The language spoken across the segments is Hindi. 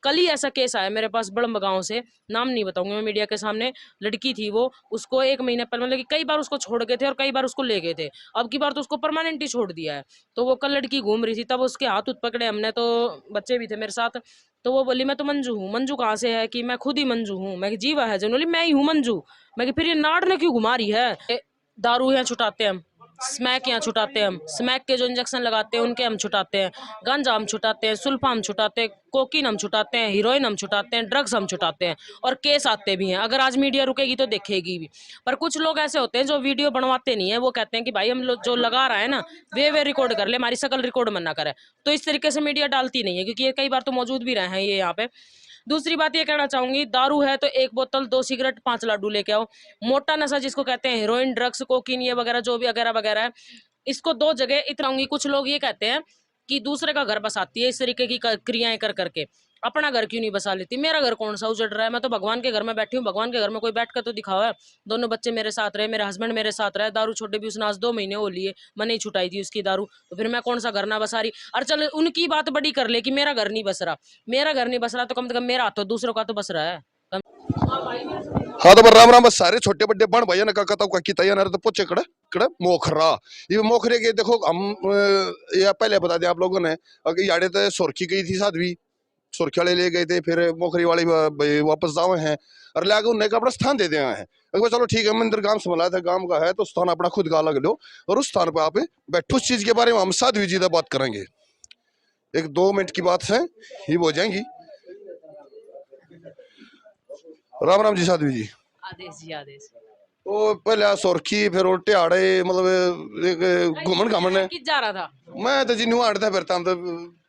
कल ही ऐसा केस आया मेरे पास बड़म गाँव से, नाम नहीं बताऊंगी मैं मीडिया के सामने। लड़की थी वो, उसको 1 महीने पहले मतलब कि कई बार उसको छोड़ गए थे और कई बार उसको ले गए थे, अब की बार तो उसको परमानेंट ही छोड़ दिया है। तो वो कल लड़की घूम रही थी, तब उसके हाथ उठ पकड़े हमने, तो बच्चे भी थे मेरे साथ। तो वो बोली मैं तो मंजू हूँ। मंजू कहाँ से है? कि मैं खुद ही मंजू हूँ। मैं जीवा है जनरली मैं ही हूँ मंजू। मैं फिर ये नाड़ ने क्यों घुमा रही है? दारू यहाँ छुटाते हैं हम, स्मैक यहाँ छुटाते हैं हम, स्मैक के जो इंजेक्शन लगाते हैं उनके हम छुटाते हैं, गांजा हम छुटाते हैं, सुल्फा हम छुटाते हैं, कोकीन हम छुटाते हैं, हीरोइन हम छुटाते हैं, ड्रग्स हम छुटाते हैं, और केस आते भी हैं। अगर आज मीडिया रुकेगी तो देखेगी भी। पर कुछ लोग ऐसे होते हैं जो वीडियो बनवाते नहीं है, वो कहते हैं कि भाई हम लोग जो लगा रहा है ना वे रिकॉर्ड कर ले, हमारी शकल रिकॉर्ड मना करे। तो इस तरीके से मीडिया डालती नहीं है, क्योंकि ये कई बार तो मौजूद भी रहे हैं ये यहाँ पे। दूसरी बात ये कहना चाहूंगी, दारू है तो 1 बोतल 2 सिगरेट 5 लाडू लेके आओ। मोटा नशा जिसको कहते हैं हेरोइन, ड्रग्स, कोकीन ये वगैरह जो भी वगैरह वगैरह है, इसको 2 जगह इतराऊंगी। कुछ लोग ये कहते हैं कि दूसरे का घर बसाती है इस तरीके की क्रियाएं कर करके, अपना घर क्यों नहीं बसा लेती? मेरा घर कौन सा उजड़ रहा है? मैं तो भगवान के घर में बैठी हूँ, भगवान के घर में कोई बैठ कर तो दिखावा है। दोनों बच्चे मेरे साथ रहे, मेरे हस्बैंड मेरे साथ रहे, दारू छोटे भी उसने आज 2 महीने हो लिए, मैंने ही छुटाई थी उसकी दारू। तो फिर मैं कौन सा घर ना बसा रही? और चल उनकी बात बड़ी कर ले कि मेरा घर नहीं बस रहा, मेरा घर नहीं बस रहा, तो कम से कम मेरा तो दूसरों का तो बस रहा है। हाँ तो राम राम बस सारे छोटे बड़े बन भैया का कता का किता यार तो पोचे कड़े कड़े मोखरा ये मोखरे के देखो हम या पहले बता दें आप लोगों ने अगर याड़े तो सोरखी गई थी साध्वी, सोरखी वाले ले गए थे, फिर मोखरी वाले वापस जावे हैं और लाके उन्हें का अपना स्थान दे दिए हैं। अगर चलो ठीक है मंदिर गांव से मिला था, गांव का है तो स्थान अपना खुद का अलग लो और उस स्थान पर आप बैठो। उस चीज के बारे में हम साध्वी जी बात करेंगे, 1-2 मिनट की बात है ही हो जाएंगी। राम राम जी साध्वी जी। आदेश जी आदेश। तो पहले सोरखी फिर उल्टे आड़े मतलब एक घूमन घामन किस जा रहा था? मैं तो जी न्यू आड़ता फिरता हम तो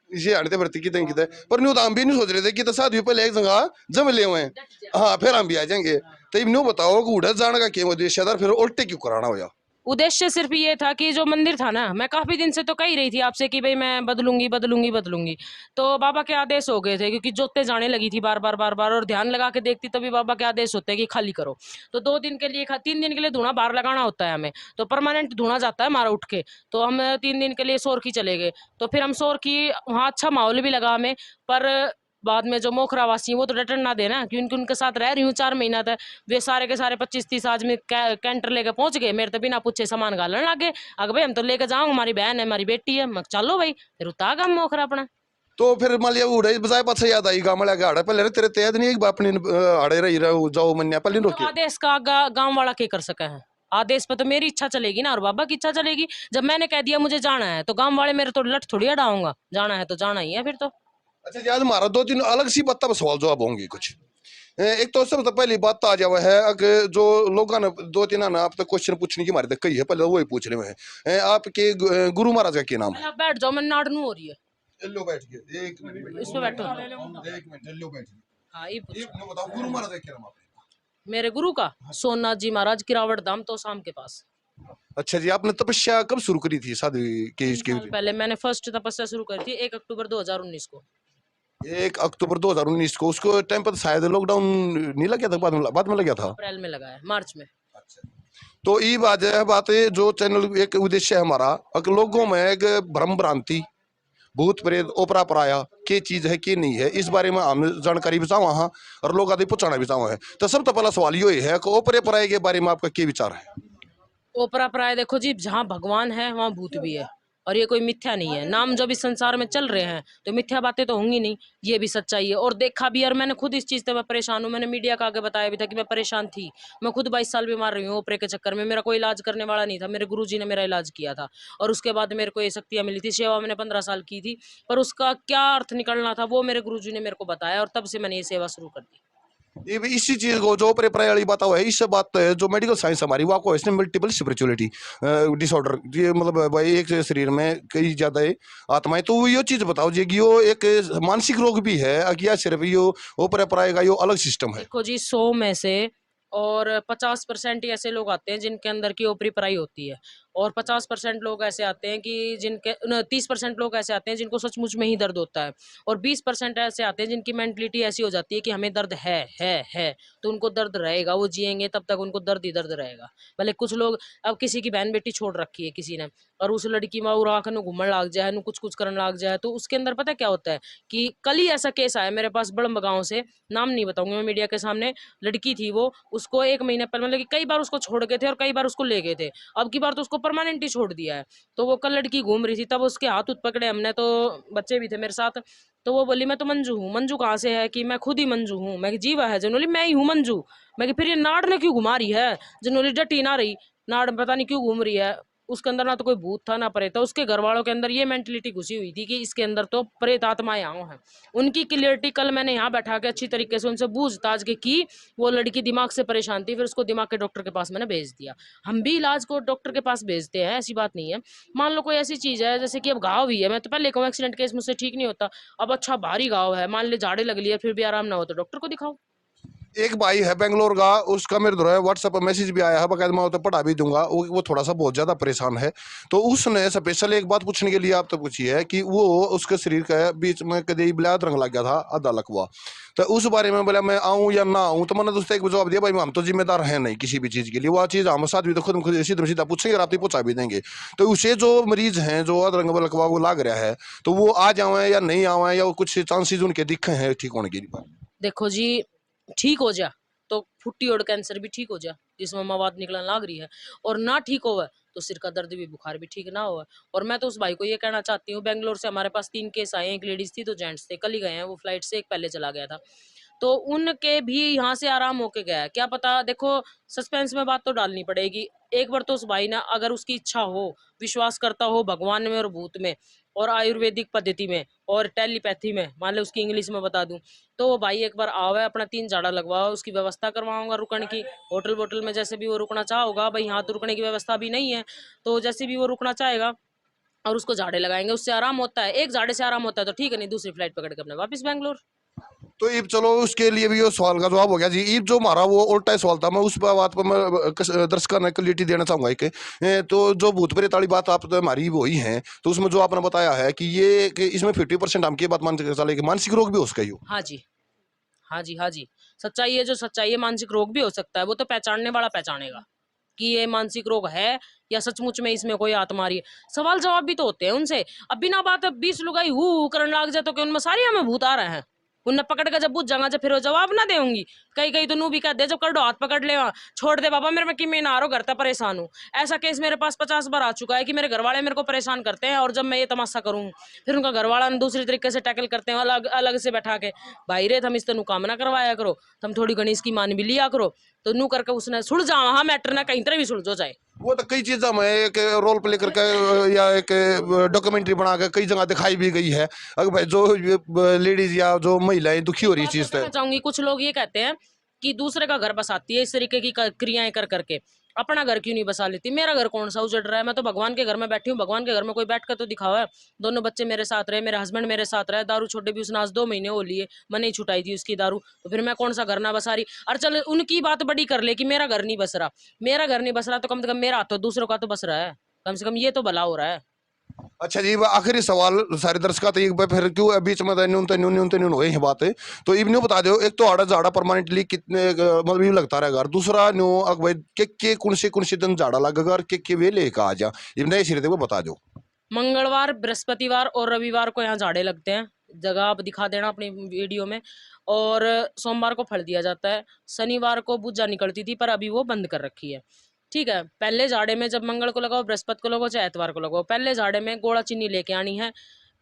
इसे आड़ते फिरती कितने कितने, पर न्यू तो हम भी नहीं सोच रहे थे कि तो साथ भी पहले एक जगह जम ले हुए हैं। हाँ फिर हम भी आ जाएंगे। तो न्यू बताओ कि उड़े जाने का क्या उद्देश्य था, फिर उल्टे क्यों कराना होया? उद्देश्य सिर्फ ये था कि जो मंदिर था ना, मैं काफी दिन से तो कह ही रही थी आपसे कि भाई मैं बदलूंगी बदलूंगी बदलूंगी। तो बाबा के आदेश हो गए थे, क्योंकि जोते जाने लगी थी बार बार बार बार, और ध्यान लगा के देखती तभी बाबा के आदेश होते हैं कि खाली करो। तो 2 दिन के लिए 3 दिन के लिए धुआं बाहर लगाना होता है हमें, तो परमानेंट धुआं जाता है हमारा उठ के। तो हम 3 दिन के लिए सोरखी चले गए। तो फिर हम सोरखी, वहाँ अच्छा माहौल भी लगा हमें, पर बाद में जो मोखरावासी वो तो रिटर्न ना देना, क्योंकि उनके साथ रह रही हूँ 4 महीना तक। वे सारे के सारे 25-30 आदमी कैंटर लेके पहुंच गए, मेरे तो बिना पूछे सामान गालन लगे। अगर भाई हम तो लेके जाऊंगा, हमारी बहन है हमारी बेटी है। मैं चलो भाई, फिर उतार हम मोखरा अपना। तो फिर मान लिया उड़े बजाय पास याद आई गाँव वाले आड़े पहले तेरे तेज नहीं एक अपनी आड़े रही रहो जाओ मन्या पहले तो रोके। आदेश का गाँव वाला क्या कर सका है? आदेश पे तो मेरी इच्छा चलेगी ना, और बाबा की इच्छा चलेगी। जब मैंने कह दिया मुझे जाना है, तो गाँव वाले मेरे तो लठ थोड़ी हटाऊंगा। जाना है तो जाना ही है फिर तो। अच्छा याद मारा 2-3 अलग सी बात सवाल जवाब होंगी कुछ। एक तो सबसे पहली बात तो आ जावा है अगर जो लोगों ने 2-3 ना आप तो क्वेश्चन पूछने की मारी कही है, पहले वही पूछ रहे हैं आपके गुरु महाराज का क्या नाम है? आप बैठ जाओ, मैं नाड़नू हो रही है। लो बैठ गए 1 मिनट इसमें बैठो। 1 मिनट लो बैठ गए। हाँ ये ये बताओ गुरु महाराज का क्या नाम आपका? मेरे गुरु का सोमनाथ जी महाराज, किरावट धाम तो शाम के पास। अच्छा जी, आपने तपस्या कब शुरू करी थी साधु के 3 इसके? साल पहले मैंने फर्स्ट तपस्या शुरू करी थी 1 अक्टूबर 2019 को। 1 अक्टूबर 2019 को, उसको टाइम पर शायद लॉकडाउन नहीं लग गया था, बाद में लग गया था। अप्रैल में लगा है, मार्च में। तो ये बात है जो चैनल एक उद्देश्य है हमारा, अगर लोगों में एक भ्रम भ्रांति भूत प्रेत ओपरा पराया के चीज है कि नहीं है, इस बारे में हम जानकारी भी चाहूँ हाँ और लोग आदि पहुंचाना भी चाहूँ है। तो सब तो पहला सवाल ये है कि ओपरे पराये के बारे में आपका क्या विचार है? ओपरा पराय देखो जी, जहाँ भगवान है वहाँ भूत भी है, और ये कोई मिथ्या नहीं है। नाम जब इस संसार में चल रहे हैं तो मिथ्या बातें तो होंगी नहीं, ये भी सच्चाई है। और देखा भी, और मैंने खुद इस चीज से मैं परेशान हूँ। मैंने मीडिया का आगे बताया भी था कि मैं परेशान थी। मैं खुद 22 साल बीमार रही हूँ ओपरे के चक्कर में। मेरा कोई इलाज करने वाला नहीं था, मेरे गुरुजी ने मेरा इलाज किया था, और उसके बाद मेरे को ये शक्तियाँ मिली थी। सेवा मैंने 15 साल की थी, पर उसका क्या अर्थ निकलना था वो मेरे गुरुजी ने मेरे को बताया, और तब से मैंने ये सेवा शुरू कर दी। ये भी इसी चीज को जो पराये वाली बात है, इस बात है जो मेडिकल साइंस हमारी वो आपको इसने मल्टीपल स्पिरिचुअलिटी डिसऑर्डर, ये मतलब भाई एक शरीर में कई ज्यादा आत्माएं, तो ये चीज बताओ जी कि यो एक मानसिक रोग भी है या सिर्फ यो वो पराये का यो अलग सिस्टम है? देखो जी, 100 में से और 50% ही ऐसे लोग आते हैं जिनके अंदर की ओपरी पराई होती है, और 50% लोग ऐसे आते हैं कि जिनके 30% लोग ऐसे आते हैं जिनको सचमुच में ही दर्द होता है, और 20% ऐसे आते हैं जिनकी मेंटलिटी ऐसी हो जाती है कि हमें दर्द है, तो उनको दर्द रहेगा, वो जिएंगे तब तक उनको दर्द ही दर्द रहेगा। भले कुछ लोग, अब किसी की बहन बेटी छोड़ रखी है किसी ने, और उस लड़की में उड़ा के घूमने लग जाए, कुछ कुछ करने लग जाए, तो उसके अंदर पता क्या होता है कि कल ही ऐसा केस आया मेरे पास बड़म गाँव से, नाम नहीं बताऊंगी मैं मीडिया के सामने। लड़की थी वो, उसको 1 महीने पहले मतलब कि कई बार उसको छोड़ गए थे और कई बार उसको ले गए थे, अब की बार तो उसको परमानेंट ही छोड़ दिया है। तो वो कल लड़की घूम रही थी, तब उसके हाथ उठ पकड़े हमने, तो बच्चे भी थे मेरे साथ। तो वो बोली मैं तो मंजू हूँ। मंजू कहाँ से है? कि मैं खुद ही मंजू हूँ। मैं कि जीवा है जनोली, मैं ही हूँ मंजू। मैं कि फिर ये नाड़ ने क्यों घुमा रही है? जनोली डटी ना रही, नाड़ पता नहीं क्यों घूम रही है। उसके अंदर ना तो कोई भूत था ना प्रेत था, उसके घर वालों के अंदर ये मेंटलिटी घुसी हुई थी कि इसके अंदर तो प्रेत आत्माएं आओ हैं। उनकी क्लियरिटी कल मैंने यहाँ बैठा के अच्छी तरीके से उनसे पूछताछ के की। वो लड़की दिमाग से परेशान थी, फिर उसको दिमाग के डॉक्टर के पास मैंने भेज दिया। हम भी इलाज को डॉक्टर के पास भेजते हैं, ऐसी बात नहीं है। मान लो कोई ऐसी चीज है जैसे कि अब घाव भी है, मैं तो पहले कहूँ एक्सीडेंट केस मुझसे ठीक नहीं होता। अब अच्छा भारी घाव है, मान ले झाड़े लग लिया फिर भी आराम ना हो, तो डॉक्टर को दिखाओ। एक भाई है बेंगलोर का, उसका मेरे द्वारा व्हाट्सएप पर मैसेज भी आया है, बकायदा मैं तो पढ़ा भी दूंगा। वो थोड़ा सा बहुत ज्यादा परेशान है। तो उसने स्पेशल एक बात पूछने के लिए आप तो पूछी है कि वो उसके शरीर का बीच में कभी ब्लैक रंग लग गया था आधा लकवा। तो उस बारे में बोला मैं आऊँ या ना आऊँ, तो मैंने दोस्तों एक जवाब दिया, भाई हम तो जिम्मेदार हैं नहीं किसी भी चीज़ के लिए। वो चीज़ हम साथ भी तो खुद सीधा पूछेंगे और आप पहुंचा भी देंगे। तो उसे जो मरीज हैं जो आधा रंग लकवा वो लाग रहा है, तो वो आ जाए या नहीं आवे, या कुछ चांसेस उनके दिखे हैं ठीक होने के लिए? देखो जी, ठीक हो जा तो फुट्टी और कैंसर भी ठीक हो जा जिसमें मवाद निकलने लाग रही है, और ना ठीक हो तो सिर का दर्द भी बुखार भी ठीक ना हो। और मैं तो उस भाई को ये कहना चाहती हूँ, बेंगलोर से हमारे पास 3 केस आए हैं, एक लेडीज थी, 2 जेंट्स थे, कल ही गए हैं वो फ्लाइट से, एक पहले चला गया था। तो उनके भी यहाँ से आराम होके गया है, क्या पता। देखो सस्पेंस में बात तो डालनी पड़ेगी। एक बार तो उस भाई ना, अगर उसकी इच्छा हो, विश्वास करता हो भगवान में और भूत में और आयुर्वेदिक पद्धति में और टेलीपैथी में, मान लो उसकी इंग्लिश में बता दूं, तो वो भाई एक बार आवे, अपना 3 झाड़ा लगवाओ, उसकी व्यवस्था करवाऊंगा रुकने की। होटल वोटल में जैसे भी वो रुकना चाहोगा, भाई यहाँ तो रुकने की व्यवस्था भी नहीं है, तो जैसे भी वो रुकना चाहेगा और उसको झाड़े लगाएंगे, उससे आराम होता है। एक झाड़े से आराम होता है तो ठीक है, नहीं दूसरी फ्लाइट पकड़ के अपने वापस बैंगलोर। तो इब चलो उसके लिए भी ये सवाल का जवाब हो गया जी। इब जो हमारा वो उल्टा ही सवाल था, मैं उस बात पर मैं दर्शकों ने क्लियरिटी देना चाहूंगा एक। तो जो भूत प्रेत वाली बात आप तो हमारी वो ही है, तो उसमें जो आपने बताया है कि ये कि इसमें 50% हम की बात मान के चले कि मानसिक रोग भी हो सकता है। हाँ जी, हाँ जी, हाँ जी। सच्चाई है, जो सच्चाई है, मानसिक रोग भी हो सकता है, वो तो पहचानने वाला पहचानेगा कि ये मानसिक रोग है या सचमुच में इसमें कोई आत्मा आ रही है। सवाल जवाब भी तो होते हैं उनसे। अब बिना बात 20 लुगाई हु करने लग जाए तो कि उनमें सारी हमें भूत आ रहे हैं। उन्हें पकड़ के जब पूछ जाऊंगा, जब फिर वो जवाब ना देंगी। कई कई तो नू भी कह दे, जब कर दो हाथ पकड़ ले, छोड़ दे बाबा मेरे में कि मैं ना रहो, घर तक परेशान हूँ। ऐसा केस मेरे पास 50 बार आ चुका है कि मेरे घर वाले मेरे को परेशान करते हैं, और जब मैं ये तमाशा करूँ फिर उनका घर वाला दूसरी तरीके से टैकल करते हैं, अलग अलग से बैठा के। भाई रे, तुम इस तेन काम ना करवाया करो, तुम थोड़ी घनी इसकी मान भी लिया करो। तो नू करके उसने सुलझा, हाँ मैटर ना कहीं तरह भी सुलझो जाए। वो तो कई चीजें हमें एक रोल प्ले करके या एक डॉक्यूमेंट्री बना के कई जगह दिखाई भी गई है। अगर भाई जो लेडीज या जो महिलाएं दुखी हो रही बात चीज से। बताना चाहूंगी, कुछ लोग ये कहते हैं कि दूसरे का घर बसाती है, इस तरीके की क्रियाएं कर करके अपना घर क्यों नहीं बसा लेती। मेरा घर कौन सा उजड़ रहा है? मैं तो भगवान के घर में बैठी हूँ, भगवान के घर में कोई बैठ कर तो दिखावा है। दोनों बच्चे मेरे साथ रहे, मेरे हस्बैंड मेरे साथ रहे, दारू छोटे भी उसने आज 2 महीने हो लिए, मैंने ही छुटाई थी उसकी दारू, तो फिर मैं कौन सा घर ना बसा रही। और चल उनकी बात बड़ी कर ले कि मेरा घर नहीं बस रहा, मेरा घर नहीं बस रहा, तो कम से कम मेरा हाथ तो दूसरों का तो बस रहा है, कम से कम ये तो भला हो रहा है। अच्छा जी, आखिरी सवाल सारे दर्शकों तो एक बार फिर क्यों बीच में न्यून हो ही बात है। तो इब न्यू बता दो, एक तो आड़ा झाड़ा परमानेंटली कितने मतलब यूं लगता रहेगा, और दूसरा न्यू भाई के कौन से दिन झाड़ा लगेगा और के वे लेकर आ जा, इब नए सिरे वो बता दो। मंगलवार, बृहस्पतिवार और रविवार को यहाँ झाड़े लगते हैं, जगह आप दिखा देना अपनी वीडियो में। और सोमवार को फल दिया जाता है। शनिवार को पूजा निकलती थी पर अभी वो बंद कर रखी है। ठीक है, पहले झाड़े में जब मंगल को लगाओ, बृहस्पति को लगाओ, चाहे एतवार को लगाओ, पहले झाड़े में गोड़ा चीनी लेके आनी है।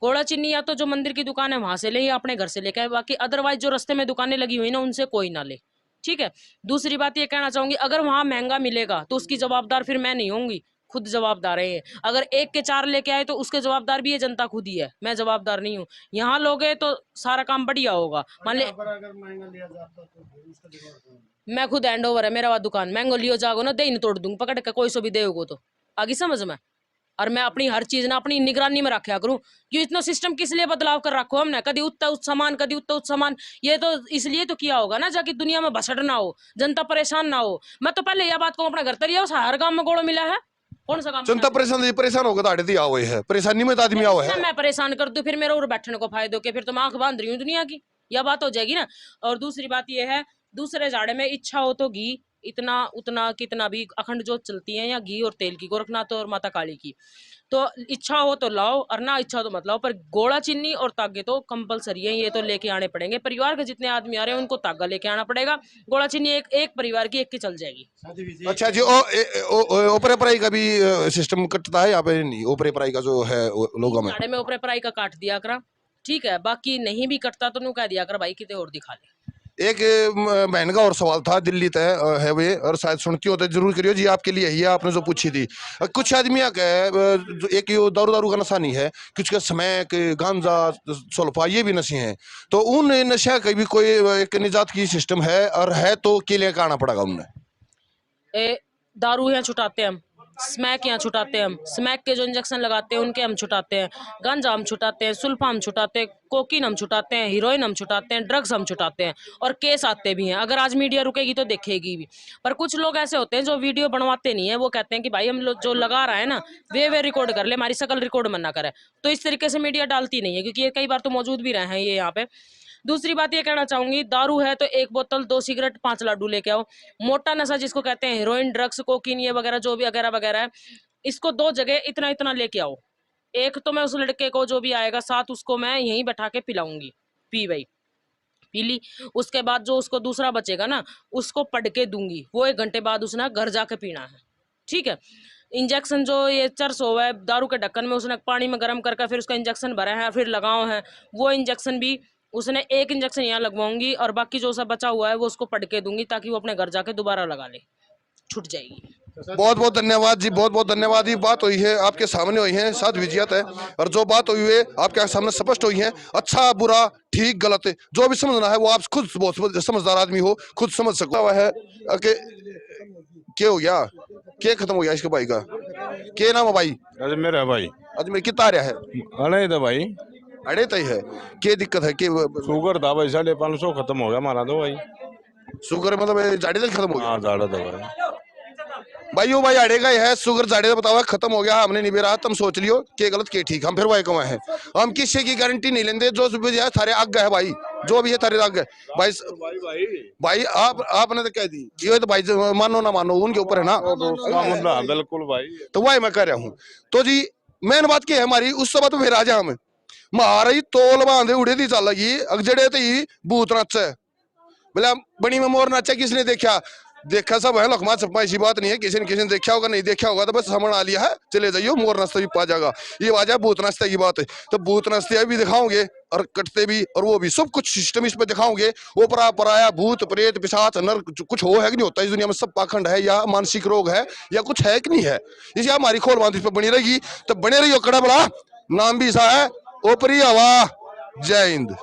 गोड़ा चीनी या तो जो मंदिर की दुकान है वहां से ले, या अपने घर से लेके आए, बाकी अदरवाइज जो रास्ते में दुकानें लगी हुई ना उनसे कोई ना ले। ठीक है। दूसरी बात ये कहना चाहूंगी, अगर वहां महंगा मिलेगा तो उसकी जवाबदार फिर मैं नहीं होंगी, खुद जवाबदार है। अगर 1 के 4 लेके आए तो उसके जवाबदार भी ये जनता खुद ही है, मैं जवाबदार नहीं हूँ। यहाँ लोगे तो सारा काम बढ़िया होगा। मान ले अगर महंगा लिया जाता तो फिर उसका जवाब कौन? मैं खुद हैंड ओवर है मेरा वह दुकान, मैंगो लियो जागो ना दे तोड़ दूंगा पकड़ के, कोई सो भी देगो तो आगे समझ में। और मैं अपनी हर चीज ना अपनी निगरानी में रखा करूं। ये इतना सिस्टम किस लिए बदलाव कर रखो हमने, कभी उत्ता उच्च सामान, कभी उत्ता उच्च सामान। ये तो इसलिए तो किया होगा ना, जाकि दुनिया में भसड़ ना हो, जनता परेशान ना हो। मैं तो पहले यह बात को अपना घर तरिया हर गांव में गोड़ो मिला है। कौन सा काम जनता बनाया? परेशान होगा तो आड़े दिया हुए है, परेशानी में तो आदमी आओ है। मैं परेशान कर दूं फिर मेरा और बैठने को फायदे के, फिर तो मैं आंख बांध रही हूँ दुनिया की, यह बात हो जाएगी ना। और दूसरी बात यह है, दूसरे जाड़े में इच्छा हो तो घी इतना उतना कितना भी अखंड जोत चलती है, या घी और तेल की, गोरखनाथ और माता काली की, तो इच्छा हो तो लाओ और ना इच्छा हो तो मत लाओ, पर गोड़ा चीनी और तागे तो कंपलसरी है, ये तो लेके आने पड़ेंगे। परिवार के जितने आदमी आ रहे हैं उनको तागा लेके आना पड़ेगा, गोड़ा चीनी एक एक परिवार की एक की चल जाएगी। अच्छा जी, ओपरे पराई का भी सिस्टम कटता है यहाँ पे? नहीं, ओपरे पराई का जो है लोगों में साढ़े में ऊपरे पराई का काट दिया करा, ठीक है, बाकी नहीं भी कटता तो नू कह दिया कर भाई किते और दिखा ले। एक बहन का और सवाल था, दिल्ली तय है वे, और शायद सुनती हो तो जरूर करियो जी, आपके लिए ही है, आपने जो पूछी थी। कुछ आदमी एक यो दारू दारू का नशा नहीं है, कुछ का स्मैक, गांजा, सुल्फा, ये भी नशे हैं, तो उन नशा का भी कोई एक निजात की सिस्टम है, और है तो के लिए आना पड़ेगा उन्हें? दारू यहाँ छुटाते हैं हम, स्मैक यहाँ छुटाते हैं हम, स्मैक के जो इंजेक्शन लगाते हैं उनके हम छुटाते हैं, गांजा हम छुटाते हैं, सुल्फा हम छुटाते हैं, कोकीन हम छुटाते हैं, हीरोइन हम छुटाते हैं, ड्रग्स हम छुटाते हैं, और केस आते भी हैं। अगर आज मीडिया रुकेगी तो देखेगी भी। पर कुछ लोग ऐसे होते हैं जो वीडियो बनवाते नहीं है, वो कहते हैं कि भाई हम लोग जो लगा रहा है ना वे रिकॉर्ड कर ले, हमारी शकल रिकॉर्ड मना करे, तो इस तरीके से मीडिया डालती नहीं है, क्योंकि ये कई बार तो मौजूद भी रहे हैं ये यहाँ पे। दूसरी बात ये कहना चाहूंगी, दारू है तो एक बोतल, 2 सिगरेट, 5 लाडू लेके आओ। मोटा नशा जिसको कहते हैं हीरोइन, ड्रग्स, कोकीन, ये वगैरह जो भी वगैरह वगैरह है, इसको 2 जगह इतना इतना लेके आओ। एक तो मैं उस लड़के को जो भी आएगा साथ उसको मैं यहीं बैठा के पिलाऊंगी, पी भाई पी ली। उसके बाद जो उसको दूसरा बचेगा ना उसको पढ़ के दूंगी, वो 1 घंटे बाद उसने घर जाके पीना है, ठीक है। इंजेक्शन जो ये चर्स हुआ है दारू के ढक्कन में, उसने पानी में गर्म करके फिर उसका इंजेक्शन भरा है फिर लगाओ है, वो इंजेक्शन भी उसने 1 इंजेक्शन यहाँ लगवाऊंगी, और बाकी जो सब बचा हुआ है वो उसको पढ़ के दूंगी, ताकि वो अपने घर जाके दोबारा लगा ले, छूट जाएगी। बहुत बहुत धन्यवाद जी, बहुत बहुत धन्यवाद। ये बात हुई है आपके सामने हुई है, साथ विजयत है, और जो बात हुई है आपके सामने स्पष्ट हुई है। अच्छा बुरा ठीक गलत जो भी समझना है वो आप खुद बहुत समझदार आदमी हो, खुद समझ सको। हुआ है कि क्या हो गया, क्या खत्म हो गया इसके भाई का? क्या नाम है भाई? अजमेर है भाई। अजमेर कितना आ रहा है? अड़े तो भाई अड़े तय है, क्या दिक्कत है? कि शुगर था भाई 550 खत्म हो गया हमारा तो भाई। शुगर मतलब जाड़े तक खत्म हो गया? हाँ जाड़ा था भाई। भाई वो भाई अड़ेगा ही है, शुगर जाड़े का बतावा खत्म हो गया, हमने नहीं बेरा, तुम सोच लियो के गलत के ठीक, हम फिर वाई कमाए हैं, हम किसी की गारंटी नहीं लेंगे, जो भी है थारे आगे है भाई, जो भी है थारे आगे भाई। भाई आपने तो कह दी, ये तो भाई मानो ना मानो उनके ऊपर है ना, बिल्कुल भाई। तो वही मैं कह रहा हूँ। तो जी मेन बात क्या है हमारी, उस सब तो फिर आ जा हम महाराज तोल बांधे उड़े थी चल लगी अगजड़े थी भूत नाचे, बोला बड़ी में मोर नाचा, किसने देखा? देखा सब है, लखमा छपा, ऐसी बात नहीं है, किसी ने देखा होगा, नहीं देखा होगा तो बस समझ आ लिया है, चले जाइयो, मोर नाश्ता भी पा जाएगा। ये वजह भूत नाश्ते की बात है, तो भूत नाश्ते भी दिखाओगे और कटते भी, और वो भी सब कुछ सिस्टम इस पे दिखाओगे। ओपरा पराया भूत प्रेत पिशाच नर कुछ हो है कि नहीं होता इस दुनिया में? सब पाखंड है या मानसिक रोग है या कुछ है कि नहीं है? इसे हमारी खोल बांध इस पे बनी रहेगी, तो बने रहियो कड़ा बड़ा, नाम भी ऐसा है ओपरी हवा। जय हिंद।